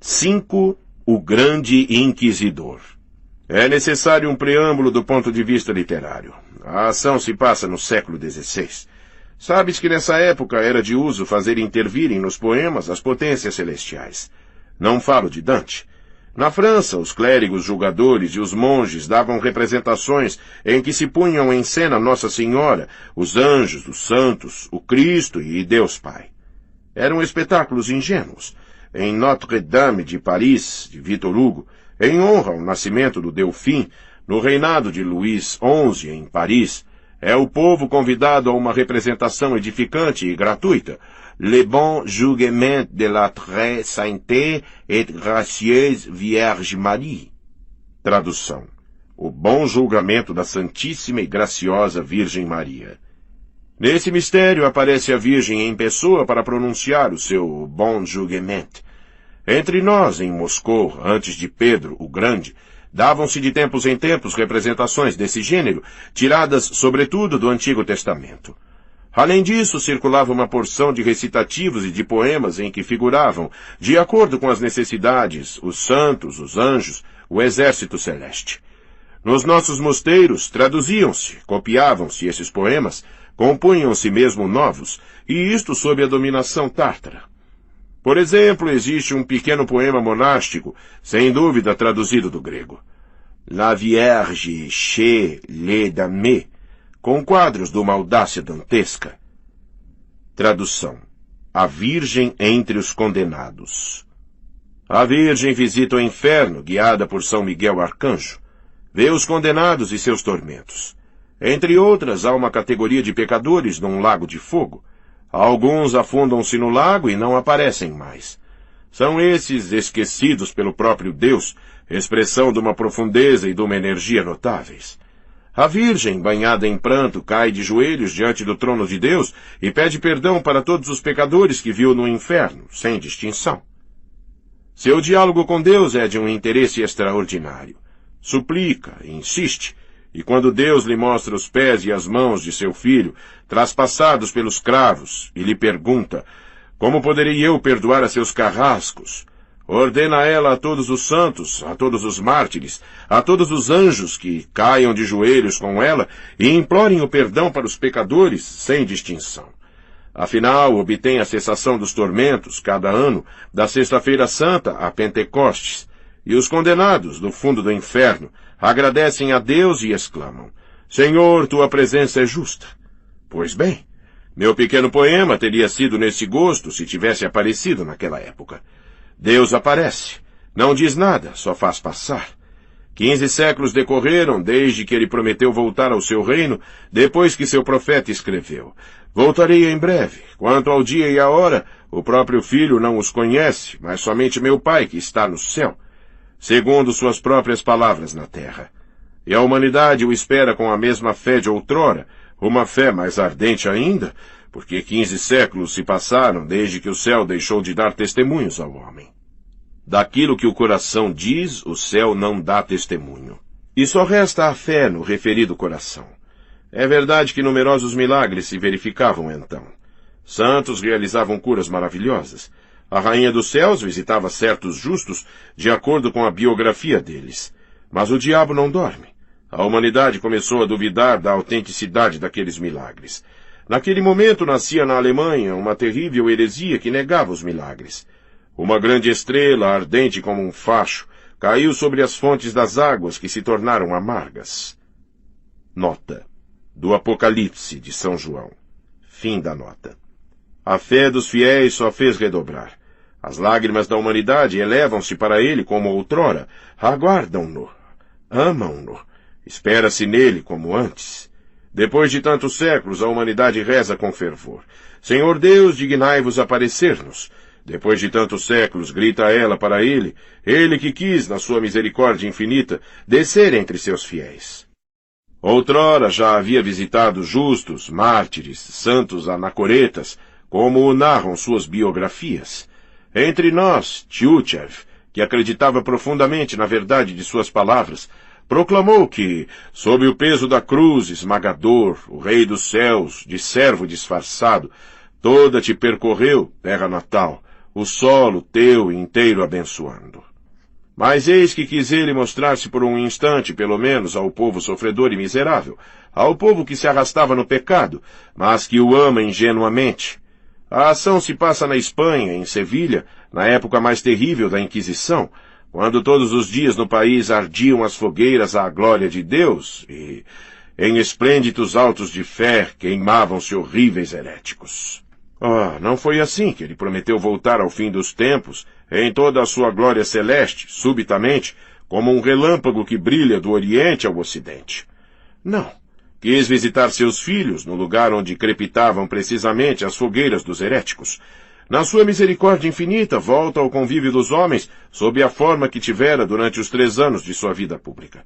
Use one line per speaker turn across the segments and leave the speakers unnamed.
5. O Grande Inquisidor. É necessário um preâmbulo do ponto de vista literário. A ação se passa no século XVI. Sabes que nessa época era de uso fazer intervirem nos poemas as potências celestiais. Não falo de Dante. Na França, os clérigos julgadores e os monges davam representações em que se punham em cena Nossa Senhora, os anjos, os santos, o Cristo e Deus Pai. Eram espetáculos ingênuos. Em Notre-Dame de Paris, de Victor Hugo, em honra ao nascimento do Delfim, no reinado de Luís XI em Paris, é o povo convidado a uma representação edificante e gratuita, Le bon jugement de la très sainte et gracieuse Vierge Marie. Tradução: o bom julgamento da Santíssima e Graciosa Virgem Maria. Nesse mistério aparece a Virgem em pessoa para pronunciar o seu bon jugement. Entre nós, em Moscou, antes de Pedro o Grande, davam-se de tempos em tempos representações desse gênero, tiradas sobretudo do Antigo Testamento. Além disso, circulava uma porção de recitativos e de poemas em que figuravam, de acordo com as necessidades, os santos, os anjos, o exército celeste. Nos nossos mosteiros, traduziam-se, copiavam-se esses poemas, compunham-se mesmo novos, e isto sob a dominação tártara. Por exemplo, existe um pequeno poema monástico, sem dúvida traduzido do grego. La Vierge chez les dames, com quadros de uma audácia dantesca. Tradução: a Virgem entre os condenados. A Virgem visita o inferno, guiada por São Miguel Arcanjo. Vê os condenados e seus tormentos. Entre outras, há uma categoria de pecadores num lago de fogo. Alguns afundam-se no lago e não aparecem mais. São esses esquecidos pelo próprio Deus, expressão de uma profundeza e de uma energia notáveis. A Virgem, banhada em pranto, cai de joelhos diante do trono de Deus e pede perdão para todos os pecadores que viu no inferno, sem distinção. Seu diálogo com Deus é de um interesse extraordinário. Suplica, insiste, e quando Deus lhe mostra os pés e as mãos de seu filho, traspassados pelos cravos, e lhe pergunta: como poderei eu perdoar a seus carrascos? Ordena ela a todos os santos, a todos os mártires, a todos os anjos que caiam de joelhos com ela e implorem o perdão para os pecadores, sem distinção. Afinal, obtém a cessação dos tormentos, cada ano, da Sexta-feira Santa a Pentecostes, e os condenados, do fundo do inferno, agradecem a Deus e exclamam: Senhor, tua presença é justa. Pois bem, meu pequeno poema teria sido nesse gosto se tivesse aparecido naquela época. Deus aparece, não diz nada, só faz passar. 15 séculos decorreram desde que ele prometeu voltar ao seu reino, depois que seu profeta escreveu: voltarei em breve. Quanto ao dia e a hora, o próprio Filho não os conhece, mas somente meu Pai que está no céu, segundo suas próprias palavras na terra. E a humanidade o espera com a mesma fé de outrora, uma fé mais ardente ainda, porque 15 séculos se passaram desde que o céu deixou de dar testemunhos ao homem. Daquilo que o coração diz, o céu não dá testemunho. E só resta a fé no referido coração. É verdade que numerosos milagres se verificavam então. Santos realizavam curas maravilhosas. A Rainha dos Céus visitava certos justos de acordo com a biografia deles. Mas o diabo não dorme. A humanidade começou a duvidar da autenticidade daqueles milagres. Naquele momento nascia na Alemanha uma terrível heresia que negava os milagres. Uma grande estrela, ardente como um facho, caiu sobre as fontes das águas que se tornaram amargas. Nota: do Apocalipse de São João. Fim da nota. A fé dos fiéis só fez redobrar. As lágrimas da humanidade elevam-se para ele como outrora, aguardam-no, amam-no, espera-se nele como antes. Depois de tantos séculos, a humanidade reza com fervor: Senhor Deus, dignai-vos aparecer-nos. Depois de tantos séculos, grita ela para ele que quis, na sua misericórdia infinita, descer entre seus fiéis. Outrora já havia visitado justos, mártires, santos anacoretas, como o narram suas biografias. Entre nós, Tchutchev, que acreditava profundamente na verdade de suas palavras, proclamou que, sob o peso da cruz esmagador, o Rei dos Céus, de servo disfarçado, toda te percorreu, terra natal, o solo teu inteiro abençoando. Mas eis que quis ele mostrar-se por um instante, pelo menos, ao povo sofredor e miserável, ao povo que se arrastava no pecado, mas que o ama ingenuamente. A ação se passa na Espanha, em Sevilha, na época mais terrível da Inquisição, quando todos os dias no país ardiam as fogueiras à glória de Deus e, em esplêndidos autos de fé, queimavam-se horríveis heréticos. Não foi assim que ele prometeu voltar ao fim dos tempos, em toda a sua glória celeste, subitamente, como um relâmpago que brilha do Oriente ao Ocidente. Não. Quis visitar seus filhos no lugar onde crepitavam precisamente as fogueiras dos heréticos. Na sua misericórdia infinita, volta ao convívio dos homens sob a forma que tivera durante os 3 anos de sua vida pública.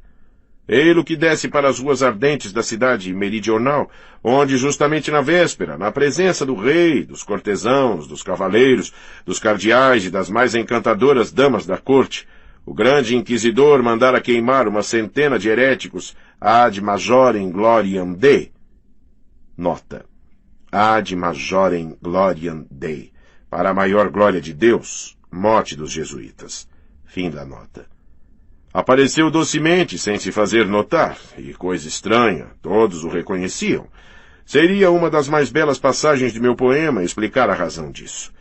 Ele que desce para as ruas ardentes da cidade meridional, onde justamente na véspera, na presença do rei, dos cortesãos, dos cavaleiros, dos cardeais e das mais encantadoras damas da corte, o grande inquisidor mandara queimar uma centena de heréticos ad majorem gloriam Dei. Nota. Ad majorem gloriam Dei. Para a maior glória de Deus, mote dos jesuítas. Fim da nota. Apareceu docemente, sem se fazer notar, e coisa estranha, todos o reconheciam. Seria uma das mais belas passagens de meu poema explicar a razão disso.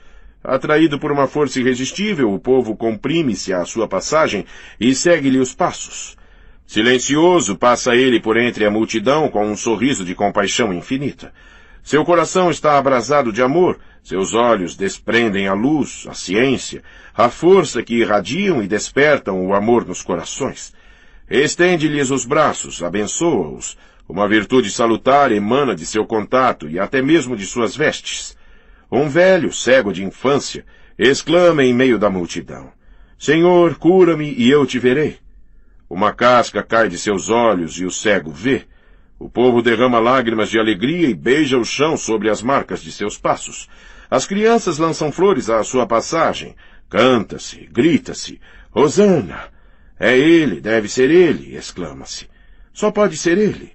Atraído por uma força irresistível, o povo comprime-se à sua passagem e segue-lhe os passos. Silencioso, passa ele por entre a multidão com um sorriso de compaixão infinita. Seu coração está abrasado de amor, seus olhos desprendem a luz, a ciência, a força que irradiam e despertam o amor nos corações. Estende-lhes os braços, abençoa-os. Uma virtude salutar emana de seu contato e até mesmo de suas vestes. Um velho, cego de infância, exclama em meio da multidão: Senhor, cura-me e eu te verei. Uma casca cai de seus olhos e o cego vê. O povo derrama lágrimas de alegria e beija o chão sobre as marcas de seus passos. As crianças lançam flores à sua passagem. Canta-se, grita-se, Hosana! É ele, deve ser ele, exclama-se. Só pode ser ele.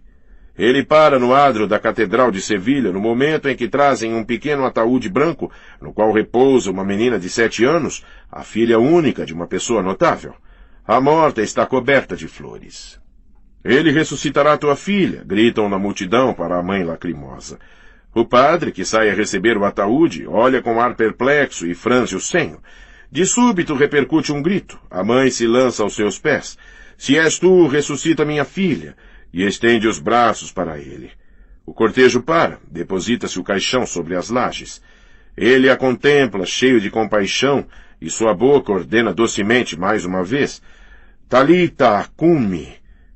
Ele para no adro da Catedral de Sevilha no momento em que trazem um pequeno ataúde branco, no qual repousa uma menina de 7 anos, a filha única de uma pessoa notável. A morta está coberta de flores. Ele ressuscitará tua filha, gritam na multidão para a mãe lacrimosa. O padre, que sai a receber o ataúde, olha com ar perplexo e franze o senho. De súbito repercute um grito. A mãe se lança aos seus pés. Se és tu, ressuscita minha filha. E estende os braços para ele. O cortejo para, deposita-se o caixão sobre as lajes. Ele a contempla, cheio de compaixão, e sua boca ordena docemente mais uma vez, Talita cumi,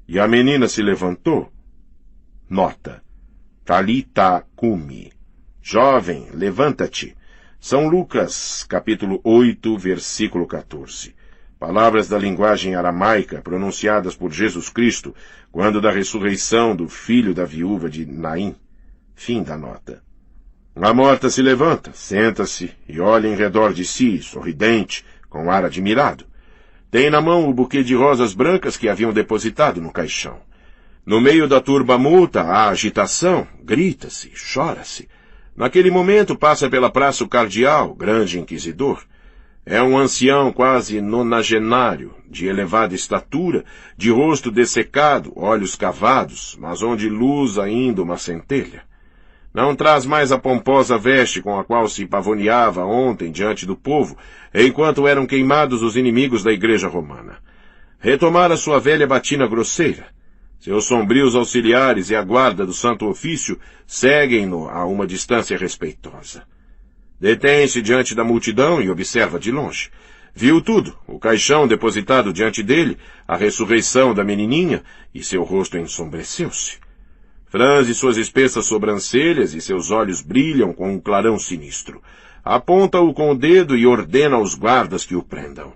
e a menina se levantou. Nota. Talita cumi. Jovem, levanta-te. São Lucas, capítulo 8, versículo 14. Palavras da linguagem aramaica pronunciadas por Jesus Cristo quando da ressurreição do filho da viúva de Naim. Fim da nota. A morta se levanta, senta-se e olha em redor de si, sorridente, com ar admirado. Tem na mão o buquê de rosas brancas que haviam depositado no caixão. No meio da turba multa há agitação, grita-se, chora-se. Naquele momento passa pela praça o cardeal, grande inquisidor. É um ancião quase nonagenário, de elevada estatura, de rosto dessecado, olhos cavados, mas onde luz ainda uma centelha. Não traz mais a pomposa veste com a qual se pavoneava ontem diante do povo, enquanto eram queimados os inimigos da Igreja Romana. Retomara sua velha batina grosseira. Seus sombrios auxiliares e a guarda do Santo Ofício seguem-no a uma distância respeitosa. Detém-se diante da multidão e observa de longe. Viu tudo, o caixão depositado diante dele, a ressurreição da menininha, e seu rosto ensombreceu-se. Franze suas espessas sobrancelhas e seus olhos brilham com um clarão sinistro. Aponta-o com o dedo e ordena aos guardas que o prendam.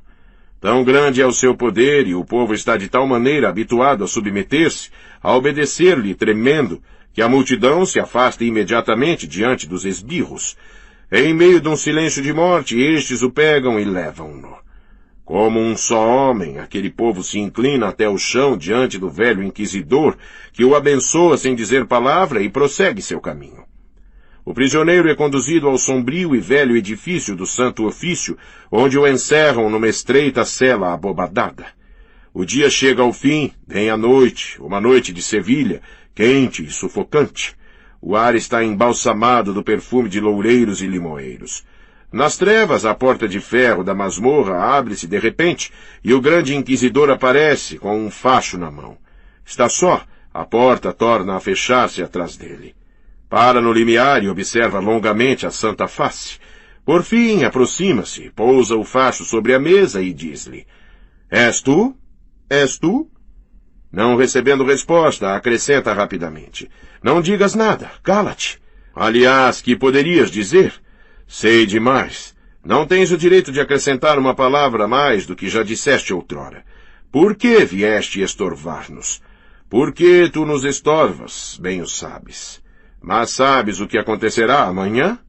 Tão grande é o seu poder e o povo está de tal maneira habituado a submeter-se, a obedecer-lhe tremendo, que a multidão se afasta imediatamente diante dos esbirros. Em meio de um silêncio de morte, estes o pegam e levam-no. Como um só homem, aquele povo se inclina até o chão diante do velho inquisidor, que o abençoa sem dizer palavra e prossegue seu caminho. O prisioneiro é conduzido ao sombrio e velho edifício do Santo Ofício, onde o encerram numa estreita cela abobadada. O dia chega ao fim, vem a noite, uma noite de Sevilha, quente e sufocante. O ar está embalsamado do perfume de loureiros e limoeiros. Nas trevas, a porta de ferro da masmorra abre-se de repente e o grande inquisidor aparece com um facho na mão. Está só, a porta torna a fechar-se atrás dele. Para no limiar e observa longamente a santa face. Por fim, aproxima-se, pousa o facho sobre a mesa e diz-lhe: És tu? És tu? Não recebendo resposta, acrescenta rapidamente: Não digas nada, cala-te. Aliás, que poderias dizer? Sei demais. Não tens o direito de acrescentar uma palavra a mais do que já disseste outrora. Por que vieste estorvar-nos? Por que tu nos estorvas, bem o sabes. Mas sabes o que acontecerá amanhã?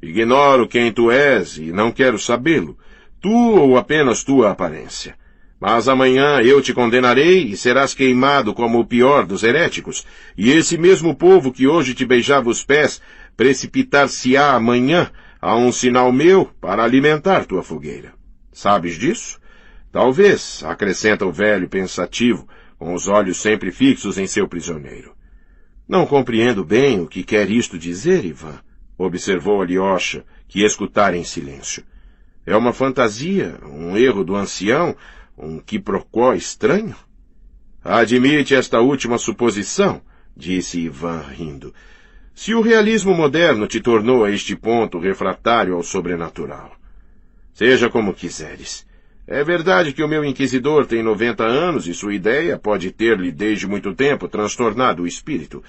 Ignoro quem tu és e não quero sabê-lo, tu ou apenas tua aparência. Mas amanhã eu te condenarei e serás queimado como o pior dos heréticos, e esse mesmo povo que hoje te beijava os pés precipitar-se-á amanhã a um sinal meu para alimentar tua fogueira. Sabes disso? Talvez, acrescenta o velho pensativo, com os olhos sempre fixos em seu prisioneiro. Não compreendo bem o que quer isto dizer, Ivan, observou Alyosha, que escutara em silêncio. É uma fantasia, um erro do ancião, um quiprocó estranho? Admite esta última suposição, disse Ivan rindo. Se o realismo moderno te tornou a este ponto refratário ao sobrenatural. Seja como quiseres. É verdade que o meu inquisidor tem 90 anos e sua ideia pode ter-lhe desde muito tempo transtornado o espírito.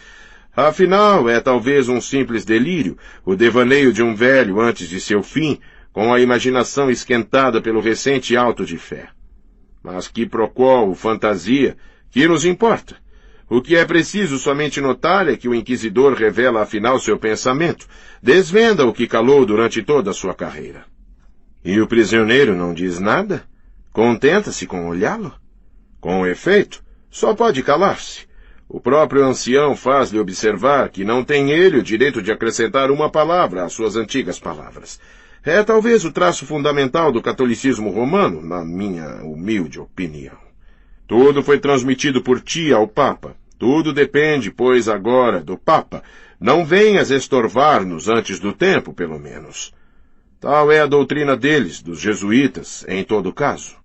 Afinal, é talvez um simples delírio, o devaneio de um velho antes de seu fim, com a imaginação esquentada pelo recente auto de fé. Mas quiprocó ou fantasia, que nos importa? O que é preciso somente notar é que o inquisidor revela afinal seu pensamento, desvenda o que calou durante toda a sua carreira. E o prisioneiro não diz nada? Contenta-se com olhá-lo? Com efeito, só pode calar-se. O próprio ancião faz-lhe observar que não tem ele o direito de acrescentar uma palavra às suas antigas palavras. É talvez o traço fundamental do catolicismo romano, na minha humilde opinião. Tudo foi transmitido por ti ao Papa. Tudo depende, pois, agora do Papa. Não venhas estorvar-nos antes do tempo, pelo menos. Tal é a doutrina deles, dos jesuítas, em todo caso.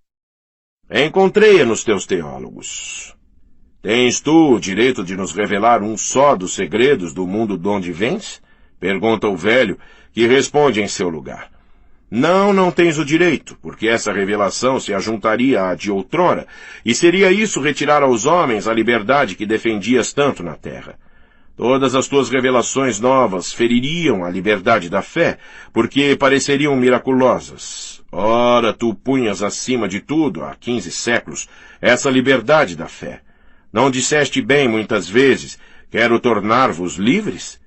Encontrei-a nos teus teólogos. Tens tu o direito de nos revelar um só dos segredos do mundo de onde vens? Pergunta o velho, que responde em seu lugar. Não tens o direito, porque essa revelação se ajuntaria à de outrora, e seria isso retirar aos homens a liberdade que defendias tanto na terra. Todas as tuas revelações novas feririam a liberdade da fé, porque pareceriam miraculosas. Ora, tu punhas acima de tudo, há 15 séculos, essa liberdade da fé. Não disseste bem muitas vezes, quero tornar-vos livres?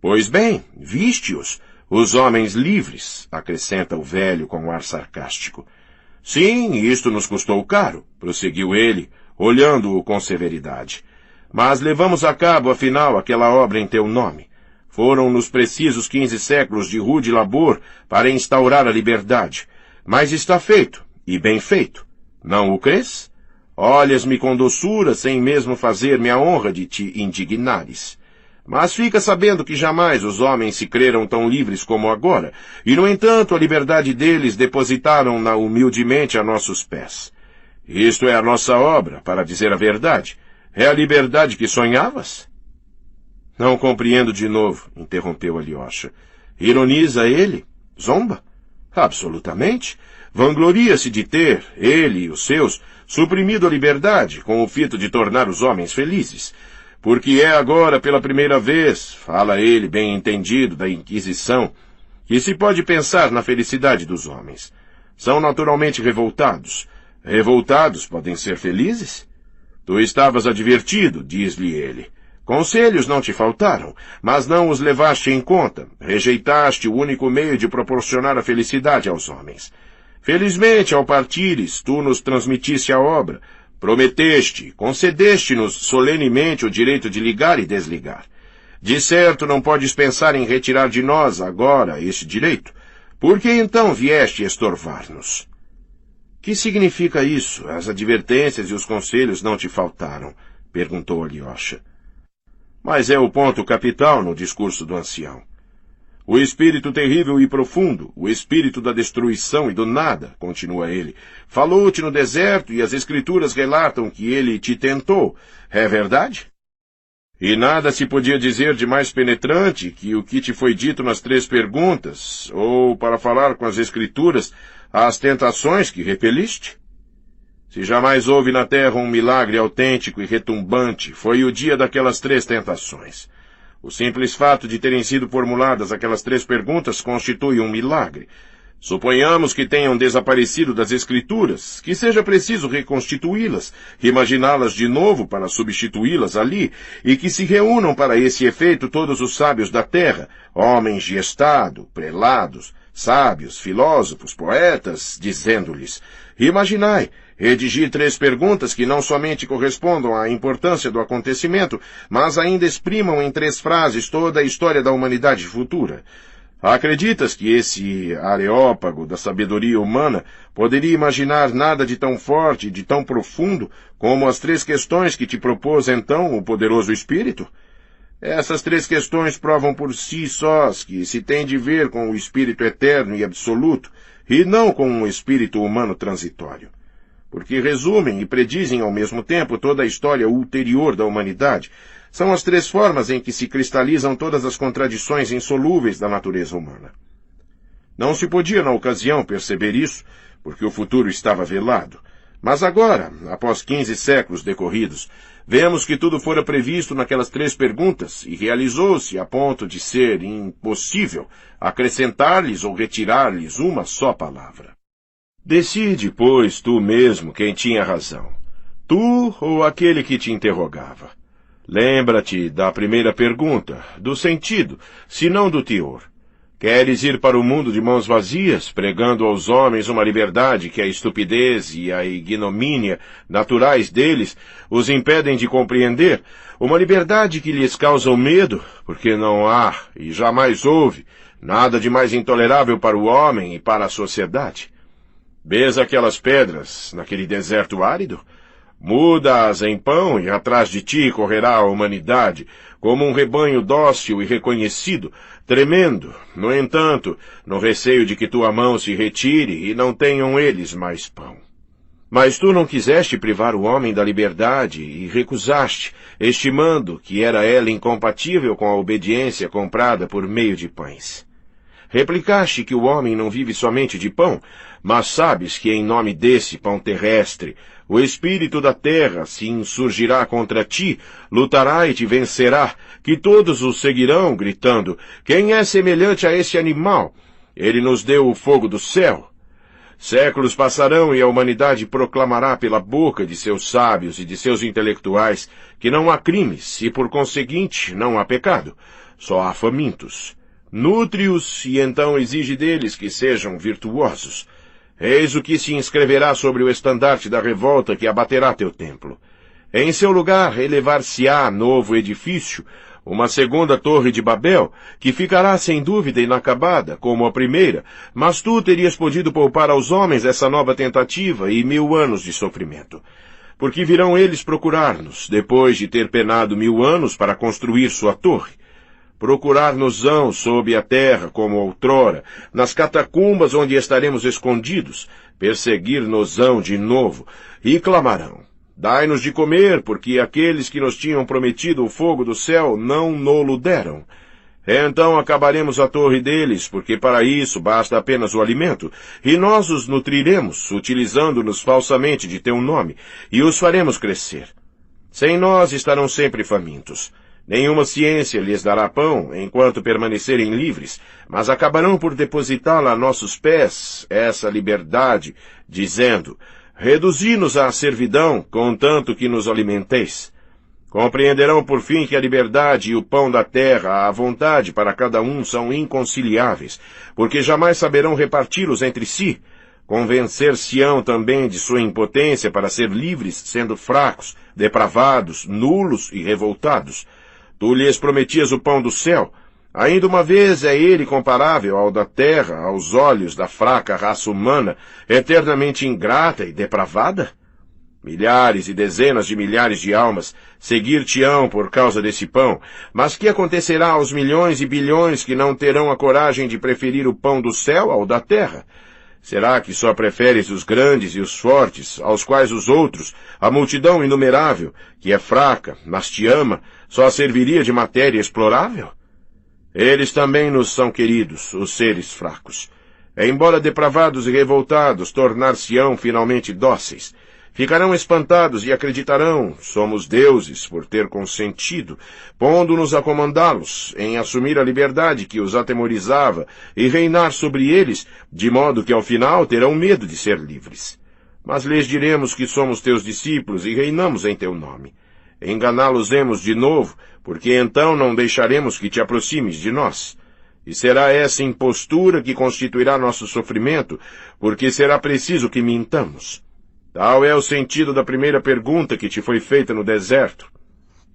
Pois bem, viste-os, os homens livres, acrescenta o velho com um ar sarcástico. Sim, isto nos custou caro, prosseguiu ele, olhando-o com severidade. Mas levamos a cabo, afinal, aquela obra em teu nome. Foram-nos precisos 15 séculos de rude labor para instaurar a liberdade. Mas está feito, e bem feito. Não o crês? Olhas-me com doçura, sem mesmo fazer-me a honra de te indignares. Mas fica sabendo que jamais os homens se creram tão livres como agora, e, no entanto, a liberdade deles depositaram-na humildemente a nossos pés. Isto é a nossa obra, para dizer a verdade. É a liberdade que sonhavas? Não compreendo de novo, interrompeu Alyosha. Ironiza ele? Zomba? Absolutamente. Vangloria-se de ter, ele e os seus, suprimido a liberdade com o fito de tornar os homens felizes. Porque é agora pela primeira vez, fala ele bem entendido da Inquisição, que se pode pensar na felicidade dos homens. São naturalmente revoltados. Revoltados podem ser felizes? Tu estavas advertido, diz-lhe ele. Conselhos não te faltaram, mas não os levaste em conta. Rejeitaste o único meio de proporcionar a felicidade aos homens. Felizmente, ao partires, tu nos transmitiste a obra. Prometeste, concedeste-nos solenemente o direito de ligar e desligar. De certo não podes pensar em retirar de nós agora este direito. Por que então vieste estorvar-nos? Que significa isso? As advertências e os conselhos não te faltaram, perguntou Alyosha. Mas é o ponto capital no discurso do ancião. O espírito terrível e profundo, o espírito da destruição e do nada, continua ele, falou-te no deserto e as escrituras relatam que ele te tentou. É verdade? E nada se podia dizer de mais penetrante que o que te foi dito nas 3 perguntas, ou, para falar com as escrituras, as tentações que repeliste? Se jamais houve na terra um milagre autêntico e retumbante, foi o dia daquelas 3 tentações. O simples fato de terem sido formuladas aquelas 3 perguntas constitui um milagre. Suponhamos que tenham desaparecido das Escrituras, que seja preciso reconstituí-las, reimaginá-las de novo para substituí-las ali, e que se reúnam para esse efeito todos os sábios da terra, homens de estado, prelados, sábios, filósofos, poetas, dizendo-lhes: imaginai, redigir 3 perguntas que não somente correspondam à importância do acontecimento, mas ainda exprimam em 3 frases toda a história da humanidade futura. Acreditas que esse areópago da sabedoria humana poderia imaginar nada de tão forte e de tão profundo como as 3 questões que te propôs então o poderoso Espírito? Essas 3 questões provam por si sós que se tem de ver com o Espírito eterno e absoluto, e não com um espírito humano transitório. Porque resumem e predizem ao mesmo tempo toda a história ulterior da humanidade. São as 3 formas em que se cristalizam todas as contradições insolúveis da natureza humana. Não se podia na ocasião perceber isso, porque o futuro estava velado. Mas agora, após 15 séculos decorridos, vemos que tudo fora previsto naquelas 3 perguntas e realizou-se a ponto de ser impossível acrescentar-lhes ou retirar-lhes uma só palavra. Decide, pois, tu mesmo quem tinha razão, tu ou aquele que te interrogava. Lembra-te da primeira pergunta, do sentido, se não do teor. Queres ir para o mundo de mãos vazias, pregando aos homens uma liberdade que a estupidez e a ignomínia naturais deles os impedem de compreender, uma liberdade que lhes causa o medo, porque não há, e jamais houve, nada de mais intolerável para o homem e para a sociedade? Vês aquelas pedras naquele deserto árido? Muda-as em pão e atrás de ti correrá a humanidade, como um rebanho dócil e reconhecido, tremendo, no entanto, no receio de que tua mão se retire e não tenham eles mais pão. Mas tu não quiseste privar o homem da liberdade e recusaste, estimando que era ela incompatível com a obediência comprada por meio de pães. Replicaste que o homem não vive somente de pão, mas sabes que em nome desse pão terrestre, o espírito da terra se insurgirá contra ti, lutará e te vencerá, que todos o seguirão, gritando: quem é semelhante a esse animal? Ele nos deu o fogo do céu. Séculos passarão e a humanidade proclamará pela boca de seus sábios e de seus intelectuais que não há crimes e, por conseguinte, não há pecado. Só há famintos. Nutre-os e então exige deles que sejam virtuosos. Eis o que se inscreverá sobre o estandarte da revolta que abaterá teu templo. Em seu lugar elevar-se-á novo edifício, uma segunda torre de Babel, que ficará sem dúvida inacabada, como a primeira, mas tu terias podido poupar aos homens essa nova tentativa e 1000 anos de sofrimento. Porque virão eles procurar-nos, depois de ter penado 1000 anos para construir sua torre. Procurar-nos-ão sob a terra como outrora, nas catacumbas onde estaremos escondidos, perseguir-nos-ão de novo, e clamarão: dai-nos de comer, porque aqueles que nos tinham prometido o fogo do céu não no-lo deram. Então acabaremos a torre deles, porque para isso basta apenas o alimento, e nós os nutriremos, utilizando-nos falsamente de teu nome, e os faremos crescer. Sem nós estarão sempre famintos. Nenhuma ciência lhes dará pão, enquanto permanecerem livres, mas acabarão por depositá-la a nossos pés, essa liberdade, dizendo: reduzi-nos à servidão, contanto que nos alimenteis. Compreenderão por fim que a liberdade e o pão da terra, a vontade para cada um são inconciliáveis, porque jamais saberão reparti-los entre si. Convencer-se-ão também de sua impotência para ser livres, sendo fracos, depravados, nulos e revoltados. tu lhes prometias o pão do céu. Ainda uma vez é ele comparável ao da terra, aos olhos da fraca raça humana, eternamente ingrata e depravada? Milhares e dezenas de milhares de almas seguir-te-ão por causa desse pão, mas que acontecerá aos milhões e bilhões que não terão a coragem de preferir o pão do céu ao da terra? Será que só preferes os grandes e os fortes, aos quais os outros, a multidão inumerável, que é fraca, mas te ama, só serviria de matéria explorável? Eles também nos são queridos, os seres fracos. Embora depravados e revoltados, tornar-se-ão finalmente dóceis. Ficarão espantados e acreditarão, somos deuses por ter consentido, pondo-nos a comandá-los, em assumir a liberdade que os atemorizava e reinar sobre eles, de modo que ao final terão medo de ser livres. Mas lhes diremos que somos teus discípulos e reinamos em teu nome. Enganá-los-emos de novo, porque então não deixaremos que te aproximes de nós. E será essa impostura que constituirá nosso sofrimento, porque será preciso que mintamos. Tal é o sentido da primeira pergunta que te foi feita no deserto.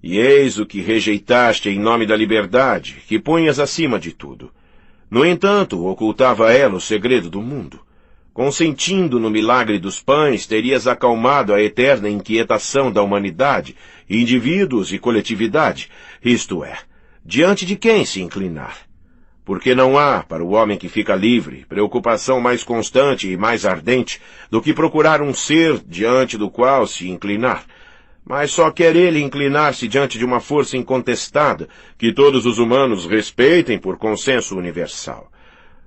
E eis o que rejeitaste em nome da liberdade, que punhas acima de tudo. No entanto, ocultava ela o segredo do mundo. Consentindo no milagre dos pães, terias acalmado a eterna inquietação da humanidade, indivíduos e coletividade, isto é, diante de quem se inclinar. Porque não há, para o homem que fica livre, preocupação mais constante e mais ardente do que procurar um ser diante do qual se inclinar. Mas só quer ele inclinar-se diante de uma força incontestada que todos os humanos respeitem por consenso universal.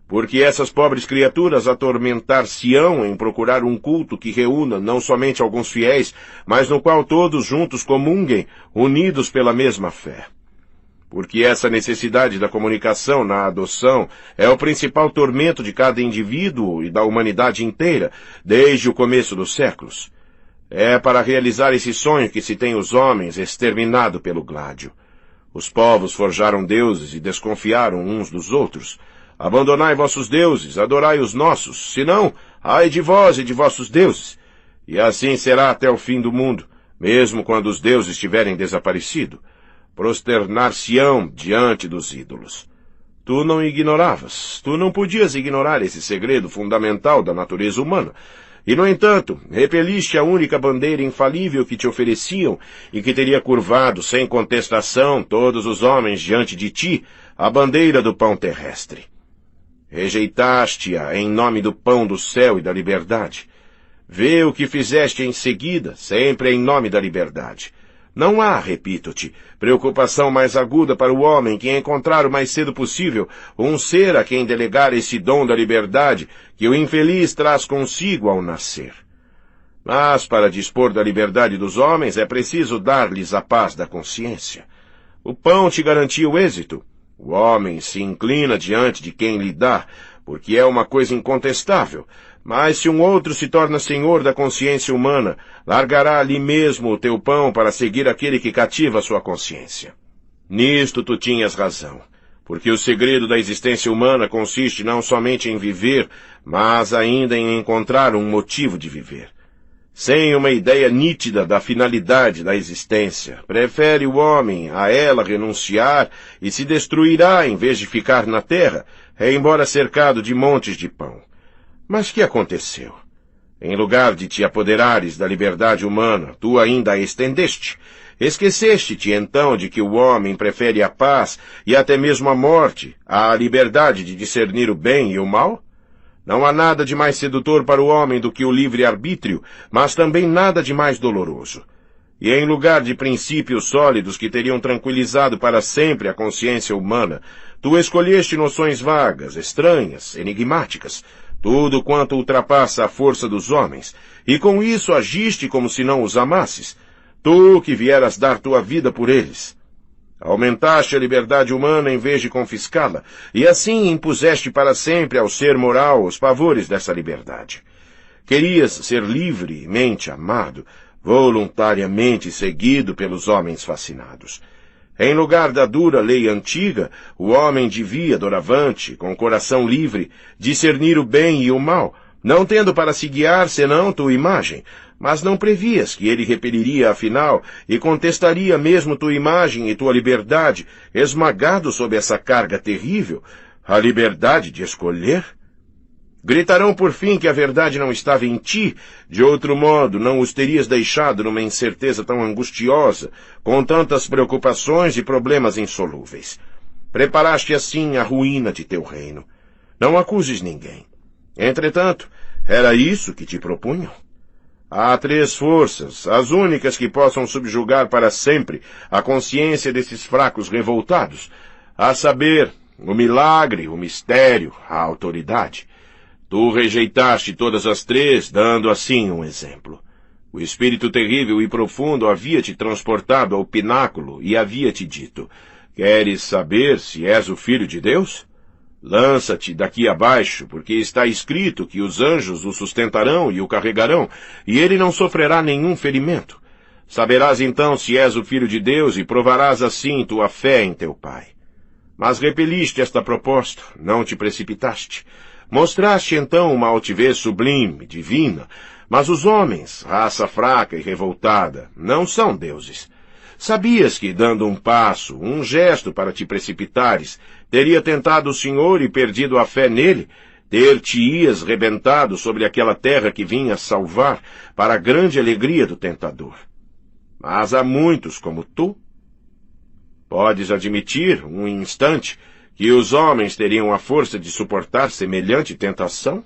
Porque essas pobres criaturas atormentar-se-ão em procurar um culto que reúna não somente alguns fiéis, mas no qual todos juntos comunguem, unidos pela mesma fé. Porque essa necessidade da comunicação na adoção é o principal tormento de cada indivíduo e da humanidade inteira, desde o começo dos séculos. É para realizar esse sonho que se tem os homens exterminado pelo gládio. Os povos forjaram deuses e desconfiaram uns dos outros. Abandonai vossos deuses, adorai os nossos, senão, ai de vós e de vossos deuses. E assim será até o fim do mundo, mesmo quando os deuses tiverem desaparecido. Prosternar-se-ão diante dos ídolos. Tu não ignoravas, tu não podias ignorar esse segredo fundamental da natureza humana, e, no entanto, repeliste a única bandeira infalível que te ofereciam e que teria curvado sem contestação todos os homens diante de ti, a bandeira do pão terrestre. Rejeitaste-a em nome do pão do céu e da liberdade. Vê o que fizeste em seguida, sempre em nome da liberdade. Não há, repito-te, preocupação mais aguda para o homem que encontrar o mais cedo possível um ser a quem delegar esse dom da liberdade que o infeliz traz consigo ao nascer. Mas, para dispor da liberdade dos homens, é preciso dar-lhes a paz da consciência. O pão te garantia o êxito. O homem se inclina diante de quem lhe dá, porque é uma coisa incontestável. Mas se um outro se torna senhor da consciência humana, largará ali mesmo o teu pão para seguir aquele que cativa a sua consciência. Nisto tu tinhas razão, porque o segredo da existência humana consiste não somente em viver, mas ainda em encontrar um motivo de viver. Sem uma ideia nítida da finalidade da existência, prefere o homem a ela renunciar e se destruirá em vez de ficar na terra, embora cercado de montes de pão. Mas que aconteceu? Em lugar de te apoderares da liberdade humana, tu ainda a estendeste. Esqueceste-te então de que o homem prefere a paz e até mesmo a morte à liberdade de discernir o bem e o mal? Não há nada de mais sedutor para o homem do que o livre-arbítrio, mas também nada de mais doloroso. E em lugar de princípios sólidos que teriam tranquilizado para sempre a consciência humana, tu escolheste noções vagas, estranhas, enigmáticas, tudo quanto ultrapassa a força dos homens, e com isso agiste como se não os amasses, tu que vieras dar tua vida por eles. Aumentaste a liberdade humana em vez de confiscá-la, e assim impuseste para sempre ao ser moral os pavores dessa liberdade. Querias ser livremente amado, voluntariamente seguido pelos homens fascinados. Em lugar da dura lei antiga, o homem devia, doravante, com coração livre, discernir o bem e o mal, não tendo para se guiar senão tua imagem, Mas não previas que ele repeliria afinal e contestaria mesmo tua imagem e tua liberdade, esmagado sob essa carga terrível, a liberdade de escolher? Gritarão por fim que a verdade não estava em ti, de outro modo não os terias deixado numa incerteza tão angustiosa, com tantas preocupações e problemas insolúveis. Preparaste assim a ruína de teu reino. Não acuses ninguém. Entretanto, era isso que te propunham? Há 3 forças, as únicas que possam subjugar para sempre a consciência desses fracos revoltados, a saber, o milagre, o mistério, a autoridade. Tu rejeitaste todas as 3, dando assim um exemplo. O espírito terrível e profundo havia te transportado ao pináculo e havia te dito, queres saber se és o Filho de Deus? Lança-te daqui abaixo, porque está escrito que os anjos o sustentarão e o carregarão, e ele não sofrerá nenhum ferimento. Saberás então se és o Filho de Deus e provarás assim tua fé em teu Pai. Mas repeliste esta proposta, não te precipitaste. Mostraste então uma altivez sublime, divina, mas os homens, raça fraca e revoltada, não são deuses. Sabias que, dando um passo, um gesto para te precipitares, teria tentado o Senhor e perdido a fé nele, ter-te-ias rebentado sobre aquela terra que vinha salvar, para a grande alegria do tentador. Mas há muitos como tu. Podes admitir, um instante, que os homens teriam a força de suportar semelhante tentação?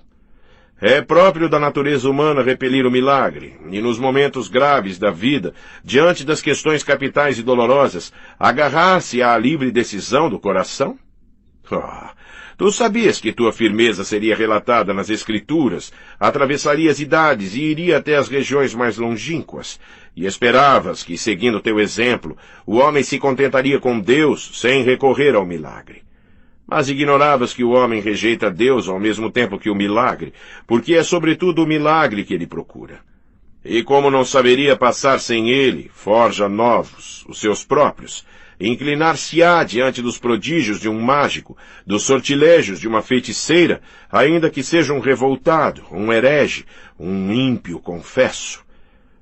É próprio da natureza humana repelir o milagre, e nos momentos graves da vida, diante das questões capitais e dolorosas, agarrar-se à livre decisão do coração? Tu sabias que tua firmeza seria relatada nas Escrituras, atravessaria as idades e iria até as regiões mais longínquas, e esperavas que, seguindo teu exemplo, o homem se contentaria com Deus sem recorrer ao milagre. Mas ignoravas que o homem rejeita Deus ao mesmo tempo que o milagre, porque é sobretudo o milagre que ele procura. E como não saberia passar sem ele, forja novos, os seus próprios, inclinar-se-á diante dos prodígios de um mágico, dos sortilégios de uma feiticeira, ainda que seja um revoltado, um herege, um ímpio confesso.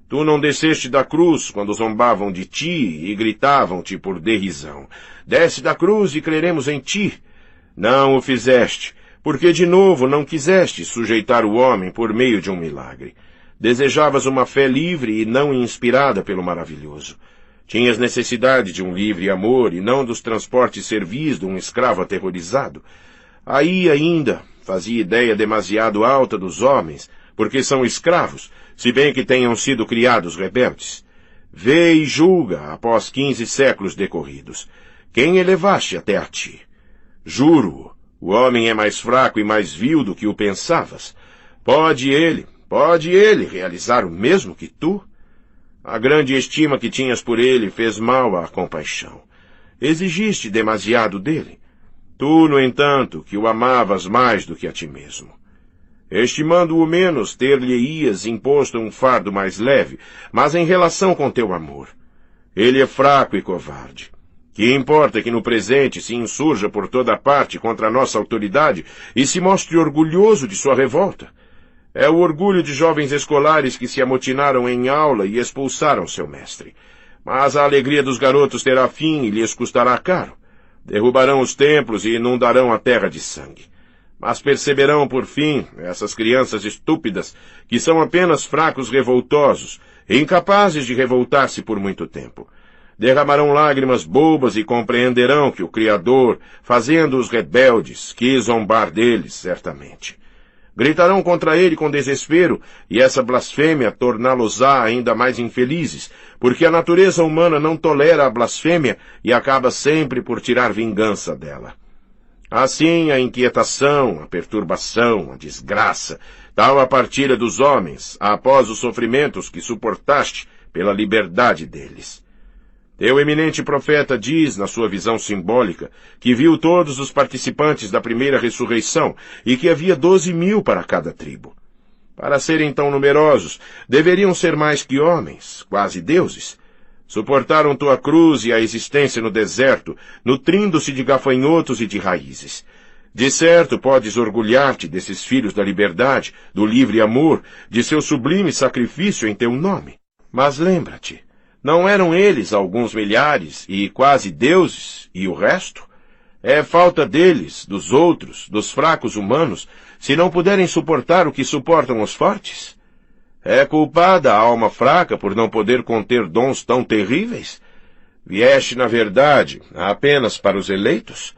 Tu não desceste da cruz quando zombavam de ti e gritavam-te por derrisão. Desce da cruz e creremos em ti. Não o fizeste, porque de novo não quiseste sujeitar o homem por meio de um milagre. Desejavas uma fé livre e não inspirada pelo maravilhoso. Tinhas necessidade de um livre amor e não dos transportes servis de um escravo aterrorizado. Aí ainda fazia ideia demasiado alta dos homens, porque são escravos, se bem que tenham sido criados rebeldes. Vê e julga após 15 séculos decorridos. Quem elevaste até a ti? Juro-o, o homem é mais fraco e mais vil do que o pensavas. Pode ele realizar o mesmo que tu? A grande estima que tinhas por ele fez mal à compaixão. Exigiste demasiado dele. Tu, no entanto, que o amavas mais do que a ti mesmo. Estimando-o menos, ter-lhe-ias imposto um fardo mais leve, mas em relação com teu amor. Ele é fraco e covarde. Que importa que no presente se insurja por toda parte contra a nossa autoridade e se mostre orgulhoso de sua revolta? É o orgulho de jovens escolares que se amotinaram em aula e expulsaram seu mestre. Mas a alegria dos garotos terá fim e lhes custará caro. Derrubarão os templos e inundarão a terra de sangue. Mas perceberão, por fim, essas crianças estúpidas, que são apenas fracos revoltosos, incapazes de revoltar-se por muito tempo. Derramarão lágrimas bobas e compreenderão que o Criador, fazendo-os rebeldes, quis zombar deles, certamente. Gritarão contra ele com desespero, e essa blasfêmia torná-los-á ainda mais infelizes, porque a natureza humana não tolera a blasfêmia e acaba sempre por tirar vingança dela. Assim, a inquietação, a perturbação, a desgraça, tal a partilha dos homens, após os sofrimentos que suportaste pela liberdade deles. Teu eminente profeta diz, na sua visão simbólica, que viu todos os participantes da primeira ressurreição e que havia 12.000 para cada tribo. Para serem tão numerosos, deveriam ser mais que homens, quase deuses. Suportaram tua cruz e a existência no deserto, nutrindo-se de gafanhotos e de raízes. De certo, podes orgulhar-te desses filhos da liberdade, do livre amor, de seu sublime sacrifício em teu nome. Mas lembra-te, não eram eles alguns milhares e quase deuses, e o resto? É falta deles, dos outros, dos fracos humanos, se não puderem suportar o que suportam os fortes? É culpada a alma fraca por não poder conter dons tão terríveis? Vieste, na verdade, apenas para os eleitos?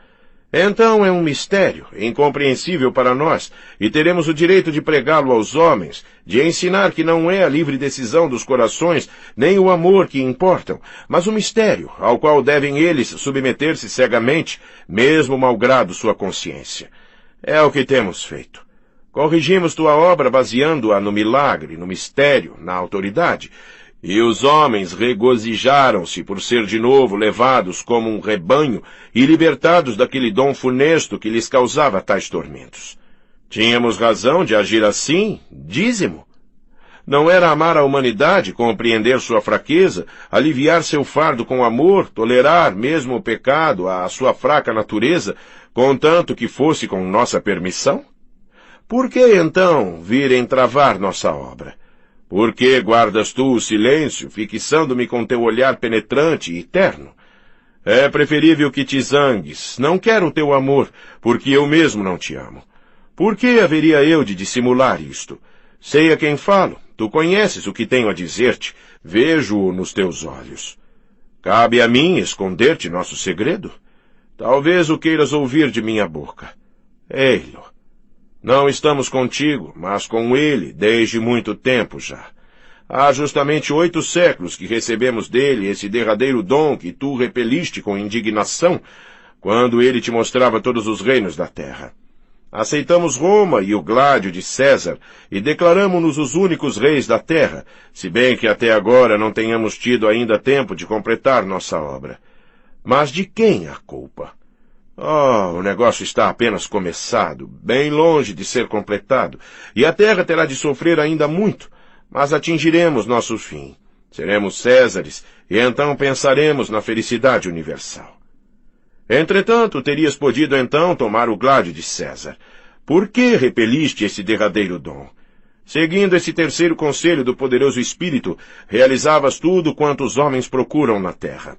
Então é um mistério, incompreensível para nós, e teremos o direito de pregá-lo aos homens, de ensinar que não é a livre decisão dos corações, nem o amor que importam, mas o mistério, ao qual devem eles submeter-se cegamente, mesmo malgrado sua consciência. É o que temos feito. Corrigimos tua obra baseando-a no milagre, no mistério, na autoridade, e os homens regozijaram-se por ser de novo levados como um rebanho e libertados daquele dom funesto que lhes causava tais tormentos. Tínhamos razão de agir assim, dízimo. Não era amar a humanidade, compreender sua fraqueza, aliviar seu fardo com amor, tolerar mesmo o pecado, a sua fraca natureza, contanto que fosse com nossa permissão? Por que, então, vir entravar nossa obra? Por que guardas tu o silêncio, fixando-me com teu olhar penetrante e terno? É preferível que te zangues. Não quero o teu amor, porque eu mesmo não te amo. Por que haveria eu de dissimular isto? Sei a quem falo. Tu conheces o que tenho a dizer-te. Vejo-o nos teus olhos. Cabe a mim esconder-te nosso segredo? Talvez o queiras ouvir de minha boca. Ei-lo. Não estamos contigo, mas com ele desde muito tempo já. Há justamente 8 séculos que recebemos dele esse derradeiro dom que tu repeliste com indignação, quando ele te mostrava todos os reinos da terra. Aceitamos Roma e o Gládio de César, e declaramo-nos os únicos reis da terra, se bem que até agora não tenhamos tido ainda tempo de completar nossa obra. Mas de quem a culpa? Oh, o negócio está apenas começado, bem longe de ser completado, e a terra terá de sofrer ainda muito, mas atingiremos nosso fim. Seremos Césares, e então pensaremos na felicidade universal. Entretanto, terias podido então tomar o Gládio de César. Por que repeliste esse derradeiro dom? Seguindo esse terceiro conselho do poderoso Espírito, realizavas tudo quanto os homens procuram na terra.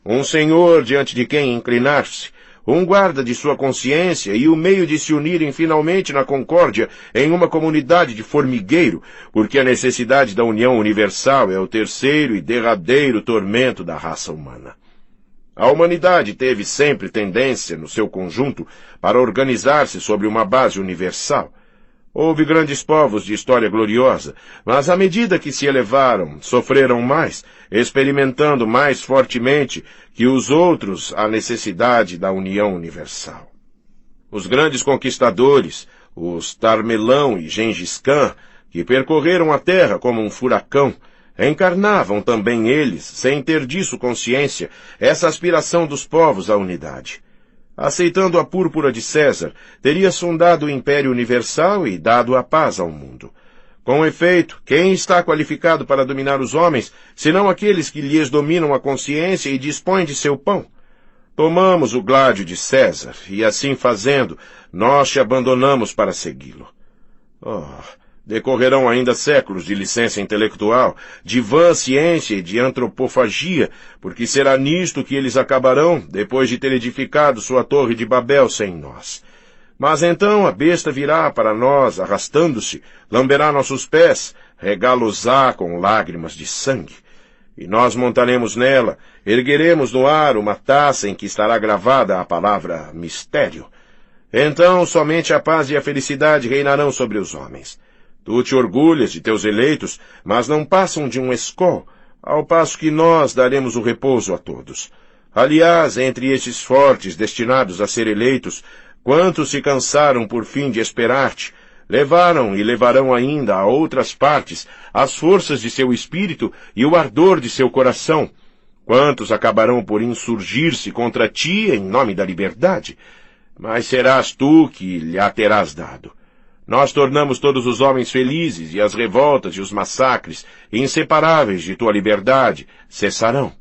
Um senhor diante de quem inclinar-se, um guarda de sua consciência e o meio de se unirem finalmente na concórdia em uma comunidade de formigueiro, porque a necessidade da união universal é o terceiro e derradeiro tormento da raça humana. A humanidade teve sempre tendência, no seu conjunto, para organizar-se sobre uma base universal. Houve grandes povos de história gloriosa, mas à medida que se elevaram, sofreram mais, experimentando mais fortemente que os outros a necessidade da união universal. Os grandes conquistadores, os Tarmelão e Gengis Khan, que percorreram a terra como um furacão, encarnavam também eles, sem ter disso consciência, essa aspiração dos povos à unidade. Aceitando a púrpura de César, teria fundado o Império Universal e dado a paz ao mundo. Com efeito, quem está qualificado para dominar os homens, senão aqueles que lhes dominam a consciência e dispõem de seu pão? Tomamos o Gládio de César, e assim fazendo, nós te abandonamos para segui-lo. Decorrerão ainda séculos de licença intelectual, de vã ciência e de antropofagia, porque será nisto que eles acabarão, depois de ter edificado sua torre de Babel sem nós. Mas então a besta virá para nós, arrastando-se, lamberá nossos pés, regá-los-á com lágrimas de sangue. E nós montaremos nela, ergueremos no ar uma taça em que estará gravada a palavra mistério. Então somente a paz e a felicidade reinarão sobre os homens. Tu te orgulhas de teus eleitos, mas não passam de um escol, ao passo que nós daremos o repouso a todos. Aliás, entre estes fortes destinados a ser eleitos, quantos se cansaram por fim de esperar-te, levaram e levarão ainda a outras partes as forças de seu espírito e o ardor de seu coração. Quantos acabarão por insurgir-se contra ti em nome da liberdade? Mas serás tu que lhe a terás dado. Nós tornamos todos os homens felizes e as revoltas e os massacres, inseparáveis de tua liberdade, cessarão.